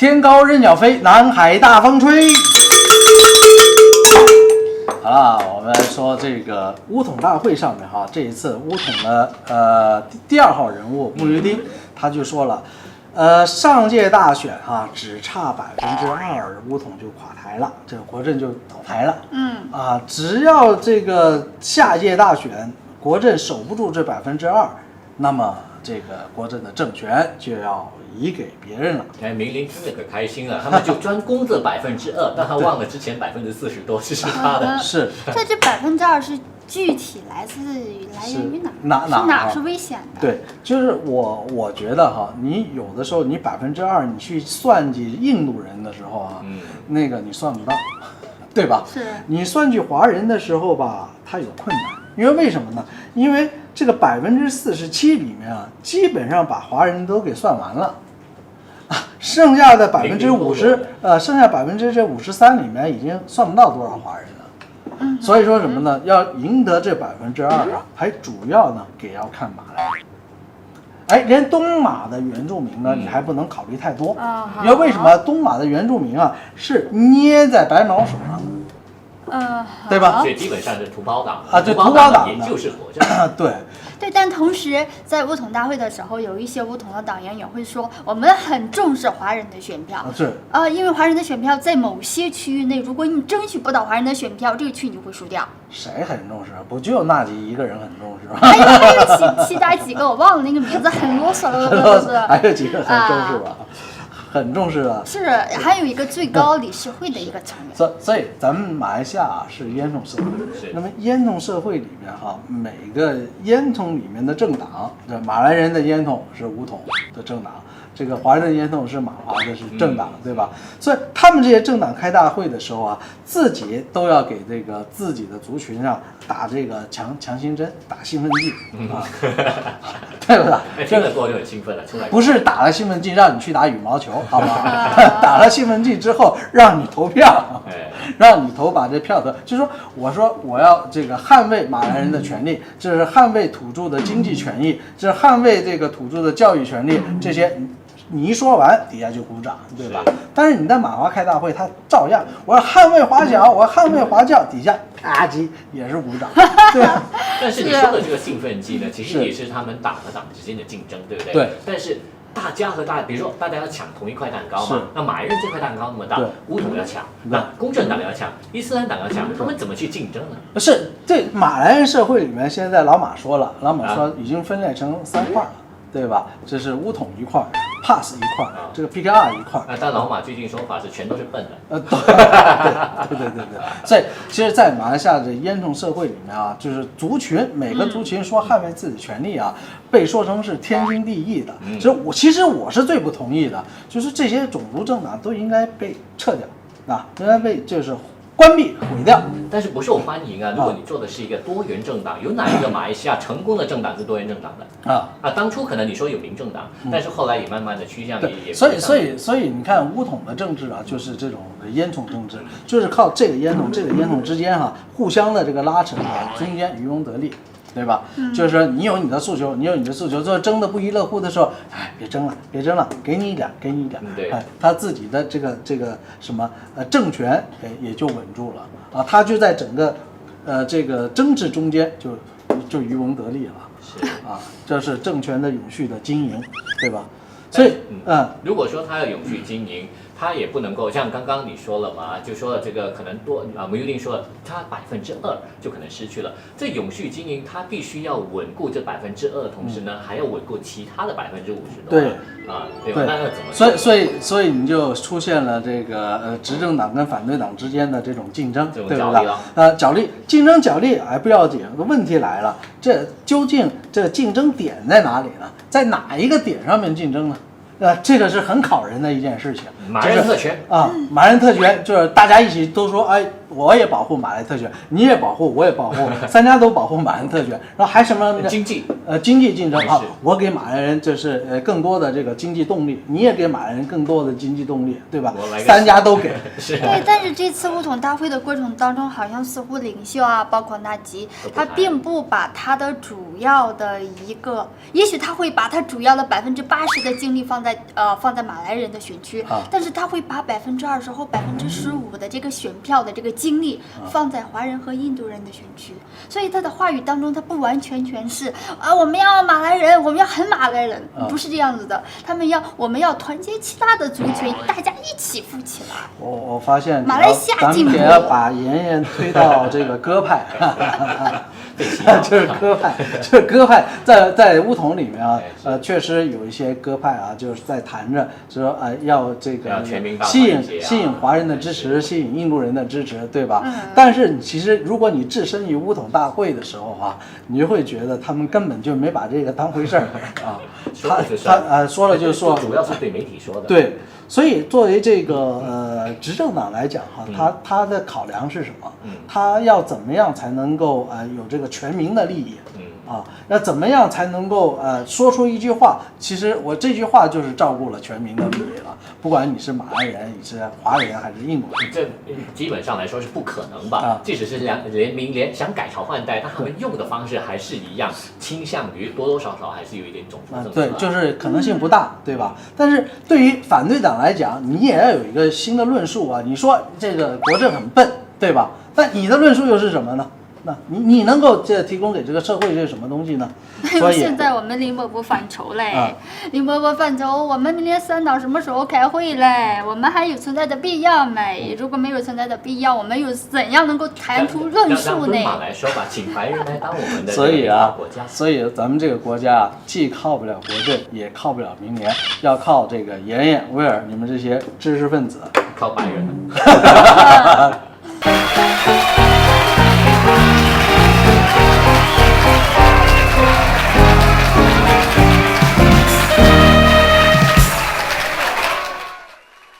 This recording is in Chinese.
天高任鸟飞，南海大风吹。好了，我们说这个巫统大会上面哈，这一次巫统的第2号人物慕尤丁，他就说了，上届大选哈，只差2%，巫统就垮台了，这个国阵就倒台了。只要这个下届大选国阵守不住这2%，那么这个国阵的政权就要移给别人了。明林听着可开心了，他们就专攻这2%，但他忘了之前40%多是他的。是，这2%是具体来源于哪是危险的？对，就是我觉得哈，你有的时候你2%你去算计印度人的时候啊，那个你算不到，对吧？是你算计华人的时候吧，它有困难，因为为什么呢？因为这个47%里面啊，基本上把华人都给算完了。剩下的50%，剩下53%里面已经算不到多少华人了。所以说什么呢？要赢得这2%啊，还主要呢要看马来人。哎，连东马的原住民呢，你还不能考虑太多，因为为什么东马的原住民啊是捏在白毛手上的，对吧？所以基本上是土包党对，土包党也就是活着。对，但同时在巫统大会的时候，有一些巫统的党员也会说，我们很重视华人的选票。因为华人的选票在某些区域内，如果你争取不到华人的选票，这个区你就会输掉。谁很重视？不就纳吉一个人很重视吗？还有其他几个我忘了那个名字，很啰嗦了，还有几个很重视吧？很重视的，是还有一个最高理事会的一个成员。所以咱们马来西亚是烟囱社会，那么烟囱社会里面哈，每个烟囱里面的政党，这马来人的烟囱是巫统的政党，这个华人的烟囱是马华的是政党，对吧？所以他们这些政党开大会的时候啊，自己都要给这个自己的族群上打这个强心针，打兴奋剂啊，对不对？听了过就很兴奋了，出来不是打了兴奋剂让你去打羽毛球，好不好？打了兴奋剂之后让你投票，让你把这票投，就是说，我说我要这个捍卫马来人的权利，这是捍卫土著的经济权益，这是捍卫这个土著的教育权利，这些。你一说完，底下就鼓掌，对吧？但是你在马华开大会，他照样，我要捍卫华侨，我要捍卫华教，底下啪叽也是鼓掌，对吧？但是你说的这个兴奋剂呢，其实也是他们党和党之间的竞争，对不对？对。但是大家比如说大家要抢同一块蛋糕嘛，那马来人这块蛋糕那么大，巫统要抢，那公正党要抢，伊斯兰党要抢，他们怎么去竞争呢？是对马来人社会里面，现在老马说了，老马说已经分裂成3块了，对吧？这是巫统一块。Pass 一块，这个 PKR 一块。但老马最近说法是全都是笨的。对。所以其实，在马来西亚的烟囱社会里面啊，就是族群每个族群说捍卫自己权利啊，被说成是天经地义的。其实我是最不同意的，就是这些种族政党都应该被撤掉啊，应该被就是关闭毁掉。但是不受欢迎啊！如果你做的是一个多元政党，有哪一个马来西亚成功的政党是多元政党的？当初可能你说有民政党，但是后来也慢慢的趋向也。所以你看巫统的政治啊，就是这种烟囱政治，就是靠这个烟囱之间哈，互相的这个拉扯啊，中间渔翁得利。对吧？就是说你有你的诉求，最后争得不亦乐乎的时候，哎，别争了，给你一点。哎，他自己的这个什么政权也就稳住了啊，他就在整个这个争执中间就渔翁得利了，是啊，这是政权的永续的经营，对吧？所以如果说他要永续经营，他也不能够像刚刚你说了嘛，就说了这个可能慕尤丁说了，他2%就可能失去了。这永续经营，他必须要稳固这2%的同时呢，还要稳固其他的50%多。对啊，对吧？那要怎么？所以你就出现了这个执政党跟反对党之间的这种竞争，对不对？竞争角力还不要紧，问题来了，这究竟这竞争点在哪里呢？在哪一个点上面竞争呢？这个是很考人的一件事情。马来人特权啊，马来人特权就是大家一起都说，哎，我也保护马来特权，你也保护，我也保护，3家都保护马来特权，然后还什么经济竞争啊，我给马来人就是更多的这个经济动力，你也给马来人更多的经济动力，对吧？3家都给。对，但是这次巫统大会的过程当中，好像似乎领袖啊，包括纳吉，他并不把他的主要的也许他会把他主要的80%的精力放在马来人的选区，但是他会把20%或15%的这个选票的这个精力放在华人和印度人的选区，所以他的话语当中，他不完全是我们要马来人，我们要很马来人，不是这样子的。我们要团结其他的族群，大家一起富起来。我发现马来西亚进步，咱们也要把妍妍推到这个鸽派，就是鸽派，在巫统里面啊，确实有一些鸽派啊，就是在谈着说要这个吸引华人的支持，吸引印度人的支持，对吧？但是其实如果你置身于巫统大会的时候啊，你就会觉得他们根本就没把这个当回事儿啊。他说了就说，主要是对媒体说的。对，所以作为这个执政党来讲哈，他的考量是什么？他要怎么样才能够有这个全民的利益？要怎么样才能够说出一句话？其实我这句话就是照顾了全民的利益了，不管你是马来人、你是华人还是印度人，这基本上来说是不可能吧？即使是联名想改朝换代，但他们用的方式还是一样，倾向于多多少少还是有一点种族政策。对，就是可能性不大，对吧？但是对于反对党来讲，你也要有一个新的论述啊。你说这个国政很笨，对吧？但你的论述又是什么呢？那你能够提供给这个社会是什么东西呢？所以现在我们林伯伯犯愁嘞，林伯伯犯愁，我们明年3党什么时候开会嘞？我们还有存在的必要没？如果没有存在的必要，我们又怎样能够谈出论述呢？让马来说吧，请白人来当我们的所以国家。所以咱们这个国家既靠不了国政，也靠不了明年，要靠这个妍妍、威尔你们这些知识分子，靠白人。